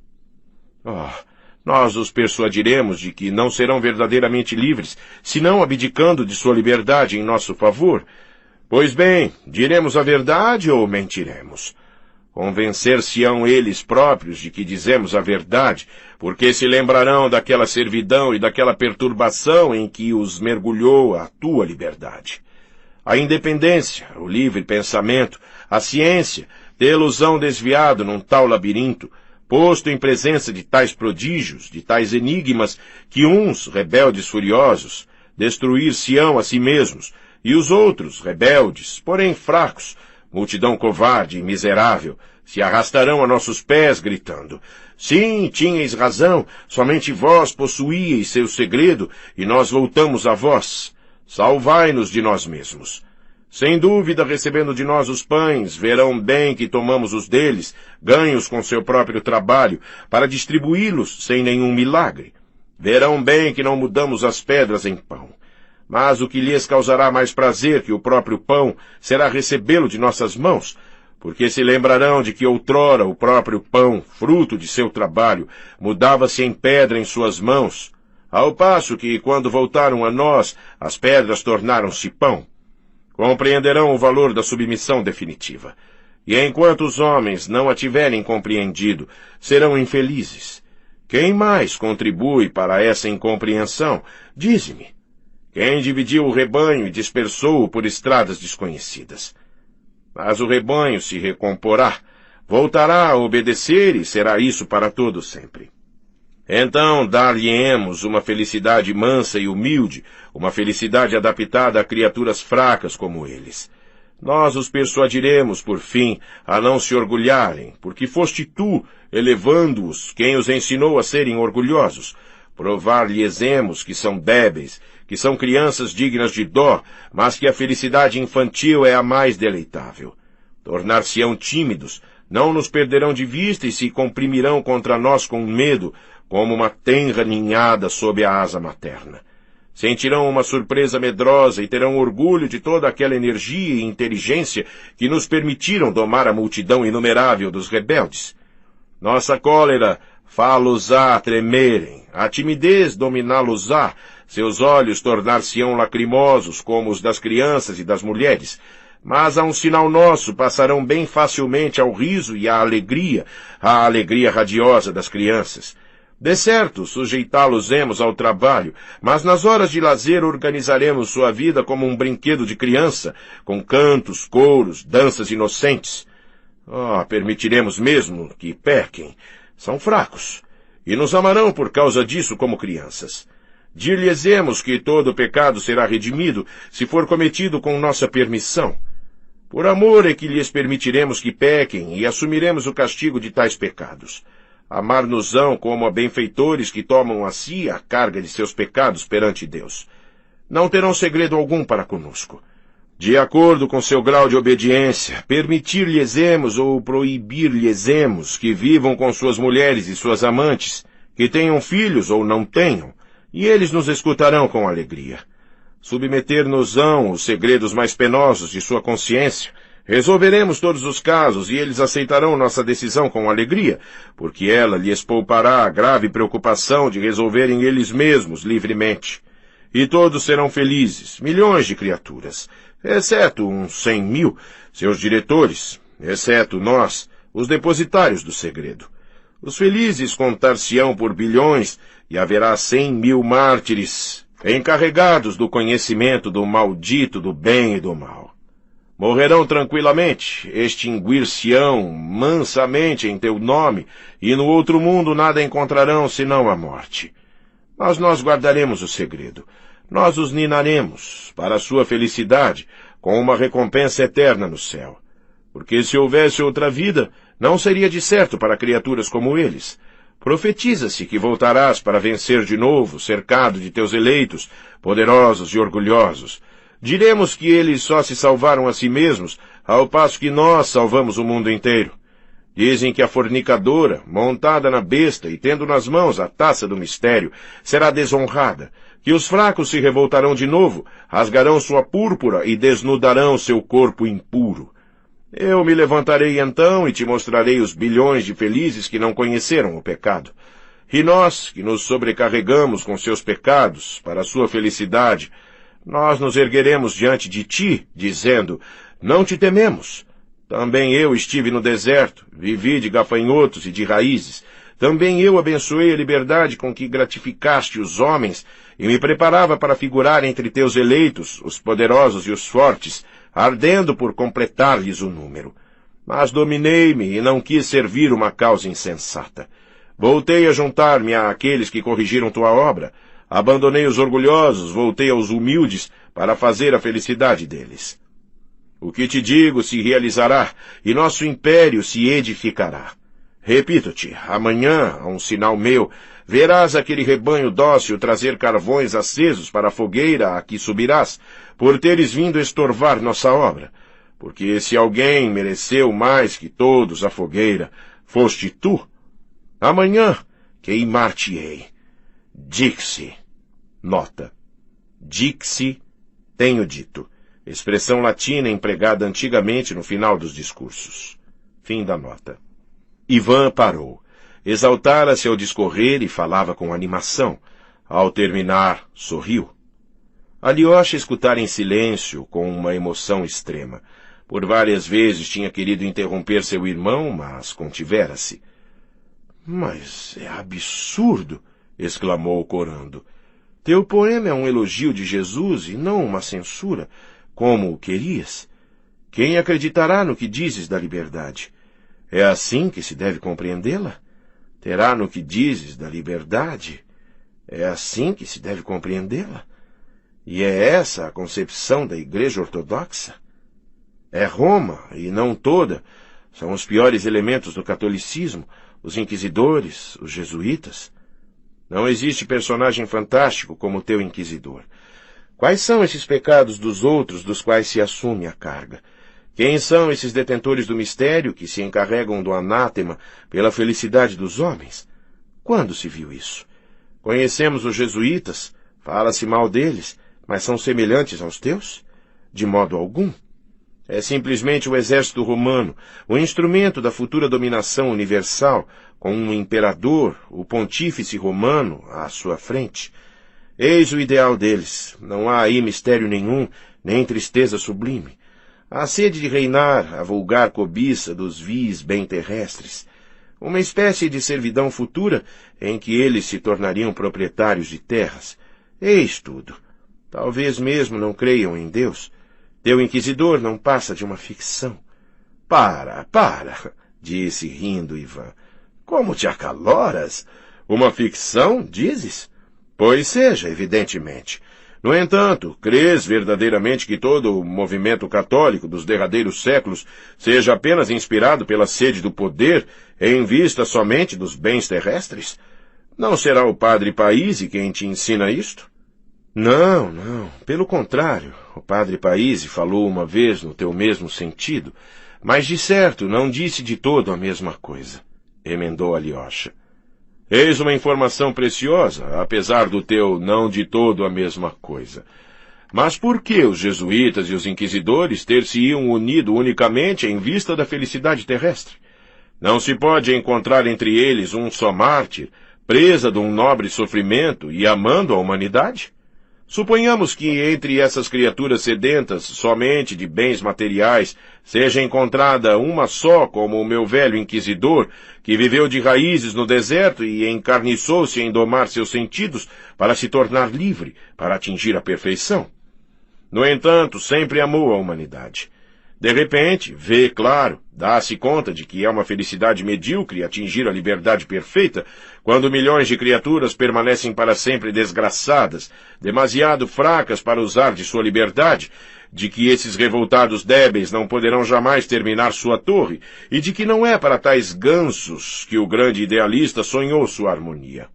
Nós os persuadiremos de que não serão verdadeiramente livres, senão abdicando de sua liberdade em nosso favor. Pois bem, diremos a verdade ou mentiremos? Convencer-se-ão eles próprios de que dizemos a verdade, porque se lembrarão daquela servidão e daquela perturbação em que os mergulhou a tua liberdade. A independência, o livre pensamento, a ciência, tê-los-ão desviado num tal labirinto, posto em presença de tais prodígios, de tais enigmas, que uns, rebeldes furiosos, destruir-se-ão a si mesmos, e os outros, rebeldes, porém fracos, multidão covarde e miserável, se arrastarão a nossos pés, gritando: sim, tinhais razão, somente vós possuíeis seu segredo, e nós voltamos a vós. Salvai-nos de nós mesmos. Sem dúvida, recebendo de nós os pães, verão bem que tomamos os deles, ganhos com seu próprio trabalho, para distribuí-los sem nenhum milagre. Verão bem que não mudamos as pedras em pão. Mas o que lhes causará mais prazer que o próprio pão será recebê-lo de nossas mãos, porque se lembrarão de que outrora o próprio pão, fruto de seu trabalho, mudava-se em pedra em suas mãos, ao passo que, quando voltaram a nós, as pedras tornaram-se pão. Compreenderão o valor da submissão definitiva. E enquanto os homens não a tiverem compreendido, serão infelizes. Quem mais contribui para essa incompreensão? Dize-me. Quem dividiu o rebanho e dispersou-o por estradas desconhecidas? Mas o rebanho se recomporá, voltará a obedecer e será isso para todo sempre. Então dar-lhe-emos uma felicidade mansa e humilde, uma felicidade adaptada a criaturas fracas como eles. Nós os persuadiremos, por fim, a não se orgulharem, porque foste tu, elevando-os, quem os ensinou a serem orgulhosos. Provar-lhes-emos que são débeis, que são crianças dignas de dó, mas que a felicidade infantil é a mais deleitável. Tornar-se-ão tímidos, não nos perderão de vista e se comprimirão contra nós com medo, como uma tenra ninhada sob a asa materna. Sentirão uma surpresa medrosa e terão orgulho de toda aquela energia e inteligência que nos permitiram domar a multidão inumerável dos rebeldes. Nossa cólera fá-los-á a tremerem, a timidez dominá-los-á, seus olhos tornar-se-ão lacrimosos como os das crianças e das mulheres, mas a um sinal nosso passarão bem facilmente ao riso e à alegria radiosa das crianças. De certo, sujeitá-los-emos ao trabalho, mas nas horas de lazer organizaremos sua vida como um brinquedo de criança, com cantos, coros, danças inocentes. Permitiremos mesmo que pequem. São fracos, e nos amarão por causa disso como crianças. Dir-lhes-emos que todo pecado será redimido se for cometido com nossa permissão. Por amor é que lhes permitiremos que pequem e assumiremos o castigo de tais pecados. Amar-nos-ão como a benfeitores que tomam a si a carga de seus pecados perante Deus. Não terão segredo algum para conosco. De acordo com seu grau de obediência, permitir-lhes-emos ou proibir-lhes-emos que vivam com suas mulheres e suas amantes, que tenham filhos ou não tenham, e eles nos escutarão com alegria. Submeter-nos-ão os segredos mais penosos de sua consciência. Resolveremos todos os casos e eles aceitarão nossa decisão com alegria, porque ela lhes poupará a grave preocupação de resolverem eles mesmos livremente. E todos serão felizes, milhões de criaturas, exceto uns 100.000, seus diretores, exceto nós, os depositários do segredo. Os felizes contar-se-ão por bilhões e haverá 100.000 mártires, encarregados do conhecimento do maldito do bem e do mal. Morrerão tranquilamente, extinguir-se-ão mansamente em teu nome, e no outro mundo nada encontrarão senão a morte. Mas nós guardaremos o segredo. Nós os ninaremos, para a sua felicidade, com uma recompensa eterna no céu. Porque se houvesse outra vida, não seria de certo para criaturas como eles. Profetiza-se que voltarás para vencer de novo, cercado de teus eleitos, poderosos e orgulhosos. Diremos que eles só se salvaram a si mesmos, ao passo que nós salvamos o mundo inteiro. Dizem que a fornicadora, montada na besta e tendo nas mãos a taça do mistério, será desonrada, que os fracos se revoltarão de novo, rasgarão sua púrpura e desnudarão seu corpo impuro. Eu me levantarei então e te mostrarei os bilhões de felizes que não conheceram o pecado. E nós, que nos sobrecarregamos com seus pecados, para a sua felicidade, nós nos ergueremos diante de ti, dizendo, não te tememos. Também eu estive no deserto, vivi de gafanhotos e de raízes. Também eu abençoei a liberdade com que gratificaste os homens e me preparava para figurar entre teus eleitos, os poderosos e os fortes, ardendo por completar-lhes o número. Mas dominei-me e não quis servir uma causa insensata. Voltei a juntar-me àqueles que corrigiram tua obra. Abandonei os orgulhosos, voltei aos humildes para fazer a felicidade deles. O que te digo se realizará, e nosso império se edificará. Repito-te, amanhã, a um sinal meu, verás aquele rebanho dócil trazer carvões acesos para a fogueira a que subirás, por teres vindo estorvar nossa obra. Porque se alguém mereceu mais que todos a fogueira, foste tu. Amanhã queimar-te-ei. Dixi. Nota. Dixi, tenho dito. Expressão latina empregada antigamente no final dos discursos. Fim da nota. Ivan parou. Exaltara-se ao discorrer e falava com animação. Ao terminar, sorriu. Alyosha escutara em silêncio, com uma emoção extrema. Por várias vezes tinha querido interromper seu irmão, mas contivera-se. Mas é absurdo! Exclamou corando. Teu poema é um elogio de Jesus e não uma censura, como o querias. Quem acreditará no que dizes da liberdade? É assim que se deve compreendê-la? Terá no que dizes da liberdade? É assim que se deve compreendê-la? E é essa a concepção da Igreja Ortodoxa? É Roma, e não toda. São os piores elementos do catolicismo, os inquisidores, os jesuítas. Não existe personagem fantástico como o teu inquisidor. Quais são esses pecados dos outros dos quais se assume a carga? Quem são esses detentores do mistério que se encarregam do anátema pela felicidade dos homens? Quando se viu isso? Conhecemos os jesuítas, fala-se mal deles, mas são semelhantes aos teus? De modo algum. É simplesmente o exército romano, o instrumento da futura dominação universal, com um imperador, o pontífice romano, à sua frente. Eis o ideal deles. Não há aí mistério nenhum, nem tristeza sublime. A sede de reinar, a vulgar cobiça dos vis bem terrestres. Uma espécie de servidão futura em que eles se tornariam proprietários de terras. Eis tudo. Talvez mesmo não creiam em Deus. Teu inquisidor não passa de uma ficção. Para, disse rindo Ivan. Como te acaloras? Uma ficção, dizes? Pois seja, evidentemente. No entanto, crês verdadeiramente que todo o movimento católico dos derradeiros séculos seja apenas inspirado pela sede do poder em vista somente dos bens terrestres? Não será o padre Paísi quem te ensina isto? Não. Pelo contrário, o padre Paísi falou uma vez no teu mesmo sentido, mas de certo não disse de todo a mesma coisa, emendou Alyosha. Eis uma informação preciosa, apesar do teu não de todo a mesma coisa. Mas por que os jesuítas e os inquisidores ter-se-iam unido unicamente em vista da felicidade terrestre? Não se pode encontrar entre eles um só mártir, presa de um nobre sofrimento e amando a humanidade? Suponhamos que entre essas criaturas sedentas somente de bens materiais seja encontrada uma só, como o meu velho inquisidor, que viveu de raízes no deserto e encarniçou-se em domar seus sentidos para se tornar livre, para atingir a perfeição. No entanto, sempre amou a humanidade. De repente, vê claro, dá-se conta de que é uma felicidade medíocre atingir a liberdade perfeita, quando milhões de criaturas permanecem para sempre desgraçadas, demasiado fracas para usar de sua liberdade, de que esses revoltados débeis não poderão jamais terminar sua torre, e de que não é para tais gansos que o grande idealista sonhou sua harmonia.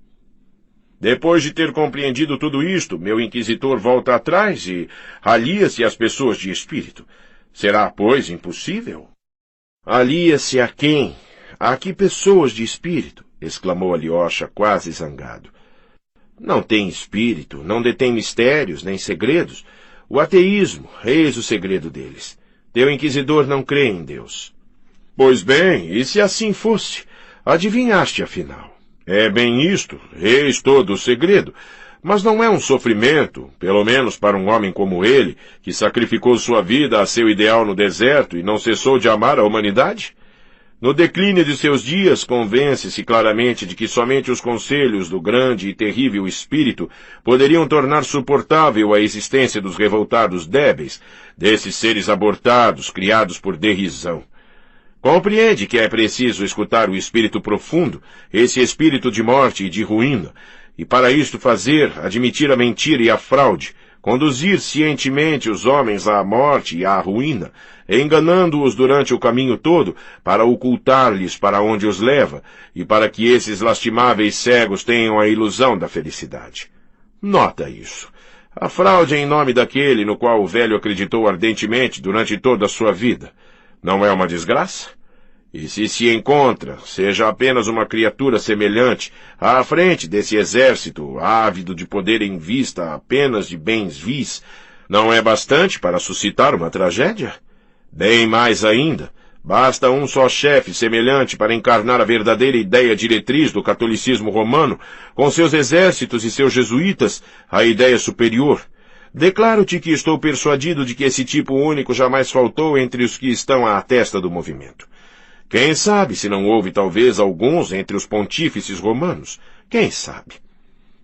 Depois de ter compreendido tudo isto, meu inquisitor volta atrás e alia-se às pessoas de espírito. Será, pois, impossível? Alia-se a quem? A que pessoas de espírito? Exclamou Alyosha, quase zangado. Não tem espírito, não detém mistérios, nem segredos. O ateísmo, eis o segredo deles. Teu inquisidor não crê em Deus. Pois bem, e se assim fosse? Adivinhaste, afinal. É bem isto, eis todo o segredo. Mas não é um sofrimento, pelo menos para um homem como ele, que sacrificou sua vida a seu ideal no deserto e não cessou de amar a humanidade? No declínio de seus dias, convence-se claramente de que somente os conselhos do grande e terrível Espírito poderiam tornar suportável a existência dos revoltados débeis, desses seres abortados, criados por derrisão. Compreende que é preciso escutar o espírito profundo, esse espírito de morte e de ruína, e para isto admitir a mentira e a fraude, conduzir cientemente os homens à morte e à ruína, enganando-os durante o caminho todo, para ocultar-lhes para onde os leva, e para que esses lastimáveis cegos tenham a ilusão da felicidade. Nota isso. A fraude em nome daquele no qual o velho acreditou ardentemente durante toda a sua vida. Não é uma desgraça? E se encontra, seja apenas uma criatura semelhante, à frente desse exército, ávido de poder em vista apenas de bens vis, não é bastante para suscitar uma tragédia? Bem mais ainda, basta um só chefe semelhante para encarnar a verdadeira ideia diretriz do catolicismo romano, com seus exércitos e seus jesuítas, a ideia superior. Declaro-te que estou persuadido de que esse tipo único jamais faltou entre os que estão à testa do movimento. Quem sabe se não houve talvez alguns entre os pontífices romanos? Quem sabe?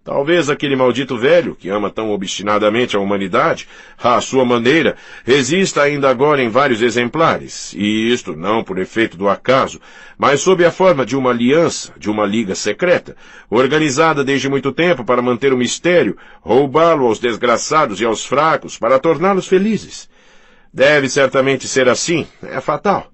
Talvez aquele maldito velho, que ama tão obstinadamente a humanidade, à sua maneira, resista ainda agora em vários exemplares, e isto não por efeito do acaso, mas sob a forma de uma aliança, de uma liga secreta, organizada desde muito tempo para manter o mistério, roubá-lo aos desgraçados e aos fracos, para torná-los felizes. Deve certamente ser assim, é fatal.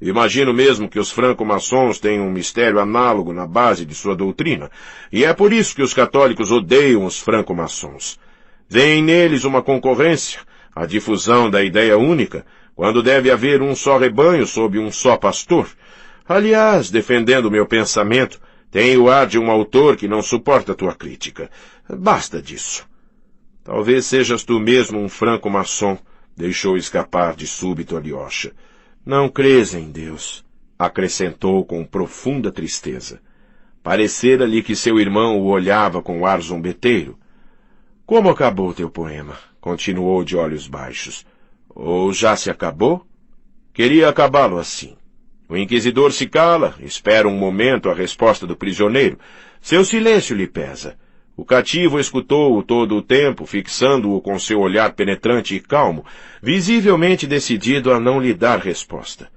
Imagino mesmo que os franco-maçons têm um mistério análogo na base de sua doutrina, e é por isso que os católicos odeiam os franco-maçons. Veem neles uma concorrência, a difusão da ideia única, quando deve haver um só rebanho sob um só pastor. Aliás, defendendo meu pensamento, tem o ar de um autor que não suporta tua crítica. Basta disso. Talvez sejas tu mesmo um franco-maçom, deixou escapar de súbito Alyosha. Não crês em Deus, acrescentou com profunda tristeza. Parecera-lhe que seu irmão o olhava com ar zombeteiro. Como acabou teu poema? Continuou de olhos baixos. Ou já se acabou? Queria acabá-lo assim. O inquisidor se cala, espera um momento a resposta do prisioneiro. Seu silêncio lhe pesa. O cativo escutou-o todo o tempo, fixando-o com seu olhar penetrante e calmo, visivelmente decidido a não lhe dar resposta.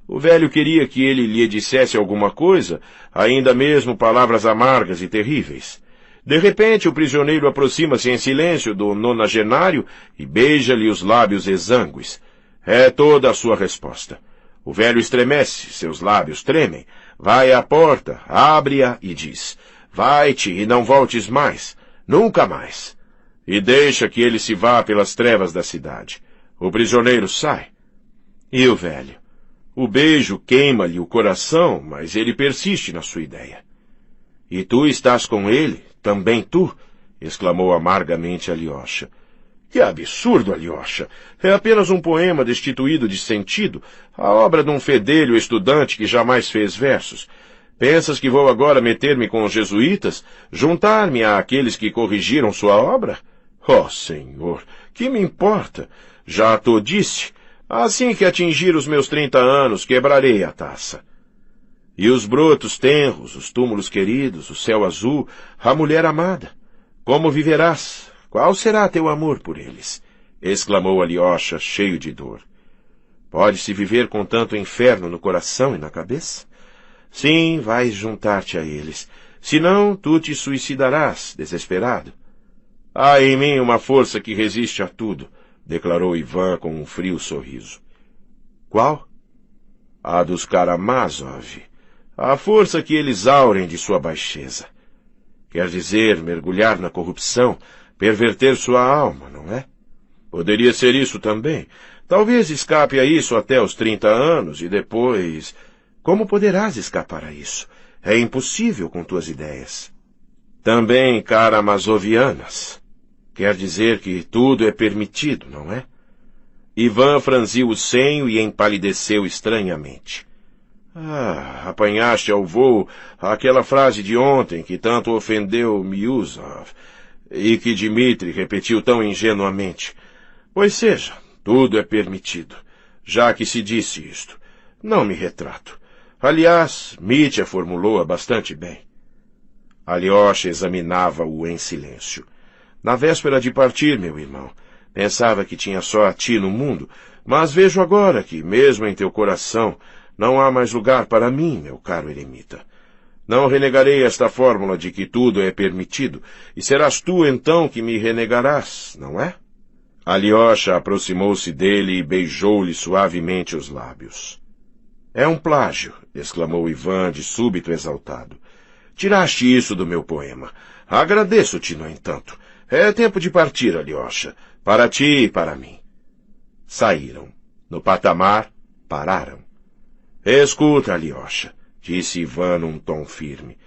O velho queria que ele lhe dissesse alguma coisa, ainda mesmo palavras amargas e terríveis. De repente, o prisioneiro aproxima-se em silêncio do nonagenário e beija-lhe os lábios exângues. É toda a sua resposta. O velho estremece, seus lábios tremem, vai à porta, abre-a e diz: vai-te e não voltes mais, nunca mais. E deixa que ele se vá pelas trevas da cidade. O prisioneiro sai. E o velho? O beijo queima-lhe o coração, mas ele persiste na sua ideia. E tu estás com ele, também tu? Exclamou amargamente Alyosha. Que absurdo, Alyosha! É apenas um poema destituído de sentido, a obra de um fedelho estudante que jamais fez versos. Pensas que vou agora meter-me com os jesuítas, juntar-me àqueles que corrigiram sua obra? Oh, Senhor, que me importa? Já te disse, assim que atingir os meus 30 anos, quebrarei a taça. E os brotos tenros, os túmulos queridos, o céu azul, a mulher amada. Como viverás? Qual será teu amor por eles? Exclamou Alyosha, cheio de dor. Pode-se viver com tanto inferno no coração e na cabeça? Sim, vais juntar-te a eles. Senão, tu te suicidarás, desesperado. Há em mim uma força que resiste a tudo, declarou Ivan com um frio sorriso. Qual? A dos Karamazov. A força que eles aurem de sua baixeza. Quer dizer, mergulhar na corrupção, perverter sua alma, não é? Poderia ser isso também. Talvez escape a isso até os 30 anos e depois... Como poderás escapar a isso? É impossível com tuas ideias. Também karamazovianas. Quer dizer que tudo é permitido, não é? Ivan franziu o senho e empalideceu estranhamente. Apanhaste ao voo aquela frase de ontem que tanto ofendeu Miusov e que Dmitri repetiu tão ingenuamente. Pois seja, tudo é permitido, já que se disse isto. Não me retrato. Aliás, Mitya formulou-a bastante bem. Alyosha examinava-o em silêncio. Na véspera de partir, meu irmão, pensava que tinha só a ti no mundo, mas vejo agora que, mesmo em teu coração, não há mais lugar para mim, meu caro eremita. Não renegarei esta fórmula de que tudo é permitido, e serás tu então que me renegarás, não é? Alyosha aproximou-se dele e beijou-lhe suavemente os lábios. É um plágio, exclamou Ivan de súbito exaltado. Tiraste isso do meu poema. Agradeço-te, no entanto. É tempo de partir, Alyosha, para ti e para mim. Saíram. No patamar, pararam. Escuta, Alyosha, disse Ivan num tom firme.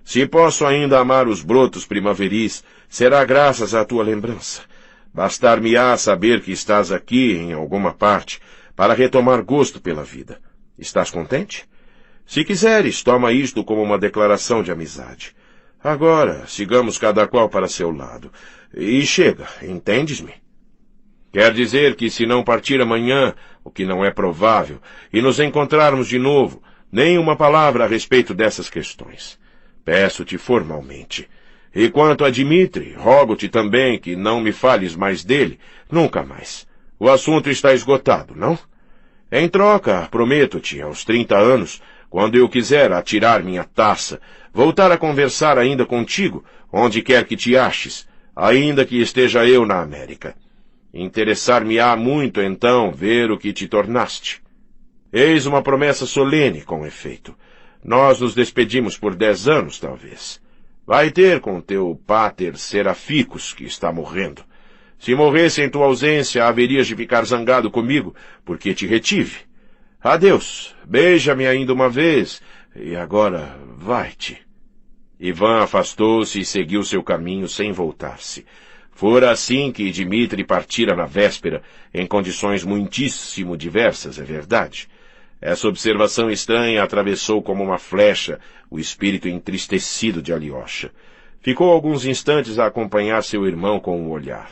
Se posso ainda amar os brotos primaveris, será graças à tua lembrança. Bastar-me-á saber que estás aqui, em alguma parte, para retomar gosto pela vida. Estás contente? Se quiseres, toma isto como uma declaração de amizade. Agora, sigamos cada qual para seu lado. E chega, entendes-me? Quer dizer que se não partir amanhã, o que não é provável, e nos encontrarmos de novo, nem uma palavra a respeito dessas questões. Peço-te formalmente. E quanto a Dmitri, rogo-te também que não me fales mais dele, nunca mais. O assunto está esgotado, não? Em troca, prometo-te, aos 30 anos, quando eu quiser atirar minha taça, voltar a conversar ainda contigo, onde quer que te aches, ainda que esteja eu na América. Interessar-me-á muito, então, ver o que te tornaste. Eis uma promessa solene, com efeito. Nós nos despedimos por 10 anos, talvez. Vai ter com teu pater Seraficus, que está morrendo. Se morresse em tua ausência, haverias de ficar zangado comigo, porque te retive. Adeus, beija-me ainda uma vez, e agora vai-te. Ivan afastou-se e seguiu seu caminho sem voltar-se. Fora assim que Dmitri partira na véspera, em condições muitíssimo diversas, é verdade. Essa observação estranha atravessou como uma flecha o espírito entristecido de Alyosha. Ficou alguns instantes a acompanhar seu irmão com o olhar.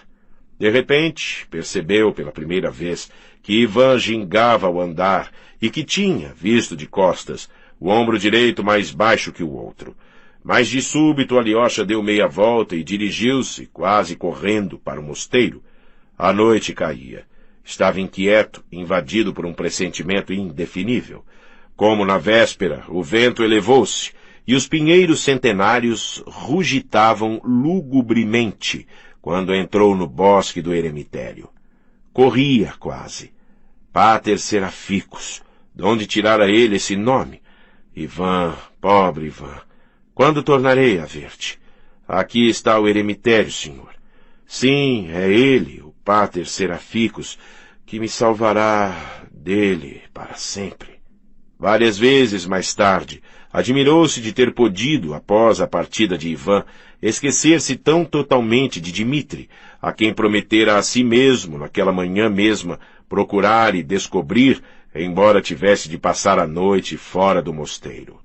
De repente, percebeu pela primeira vez que Ivan gingava ao andar e que tinha, visto de costas, o ombro direito mais baixo que o outro. Mas de súbito Alyosha deu meia volta e dirigiu-se, quase correndo, para o mosteiro. A noite caía. Estava inquieto, invadido por um pressentimento indefinível. Como na véspera, o vento elevou-se, e os pinheiros centenários rugitavam lugubremente quando entrou no bosque do eremitério. Corria quase. Pater Seraficus. De onde tirara ele esse nome? Ivan, pobre Ivan. Quando tornarei a ver-te? Aqui está o eremitério, senhor. Sim, é ele, o Pater Seraficus, que me salvará dele para sempre. Várias vezes mais tarde, admirou-se de ter podido, após a partida de Ivan, esquecer-se tão totalmente de Dmitri, a quem prometera a si mesmo, naquela manhã mesma, procurar e descobrir, embora tivesse de passar a noite fora do mosteiro.